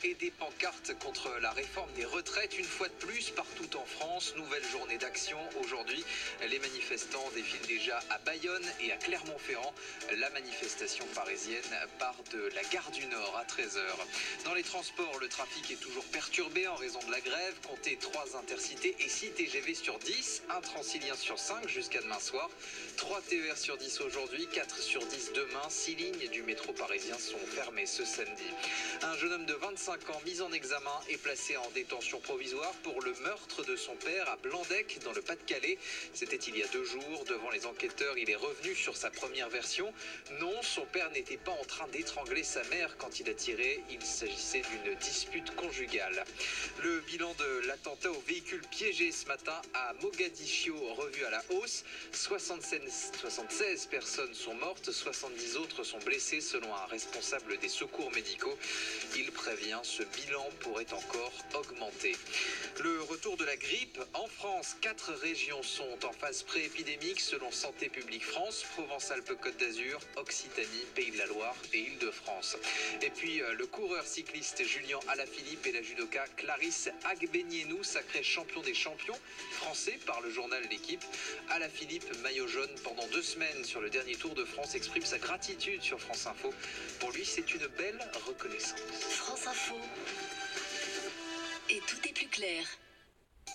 et des pancartes contre la réforme des retraites. Une fois de plus, partout en France, nouvelle journée d'action. Aujourd'hui, les manifestants défilent déjà à Bayonne et à Clermont-Ferrand. La manifestation parisienne part de la gare du Nord à 13h. Dans les transports, le trafic est toujours perturbé en raison de la grève. Comptez 3 intercités et 6 TGV sur 10, un Transilien sur 5 jusqu'à demain soir, 3 TER sur 10 aujourd'hui, 4 sur 10 demain. 6 lignes du métro parisien sont fermées ce samedi. Un jeune homme de 25 ans mis en examen est placé en détention provisoire pour le meurtre de son père à Blandec dans le Pas-de-Calais. C'était il y a 2 jours. Devant les enquêteurs, il est revenu sur sa première version. Non, son père n'était pas en train d'étrangler sa mère quand il a tiré. Il s'agissait d'une dispute conjugale. Le bilan de l'attentat au véhicule piégé ce matin à Mogadiscio revu à la hausse. 76 personnes sont mortes, 70 autres sont blessées selon un responsable des secours médicaux. Il prévient, ce bilan pourrait encore augmenter. Le retour de la grippe en France. 4 régions sont en phase pré-épidémique selon Santé publique France, Provence-Alpes-Côte d'Azur, Occitanie, Pays de la Loire et Île-de-France. Et puis le coureur cycliste Julien Alaphilippe et la judoka Clarisse Agbenienou, sacrés champions des champions français par le journal L'Équipe. Alaphilippe, maillot jaune pendant 2 semaines sur le dernier Tour de France, exprime sa gratitude sur France Info. Pour lui, c'est une belle reconnaissance. France Info. Et tout est plus clair.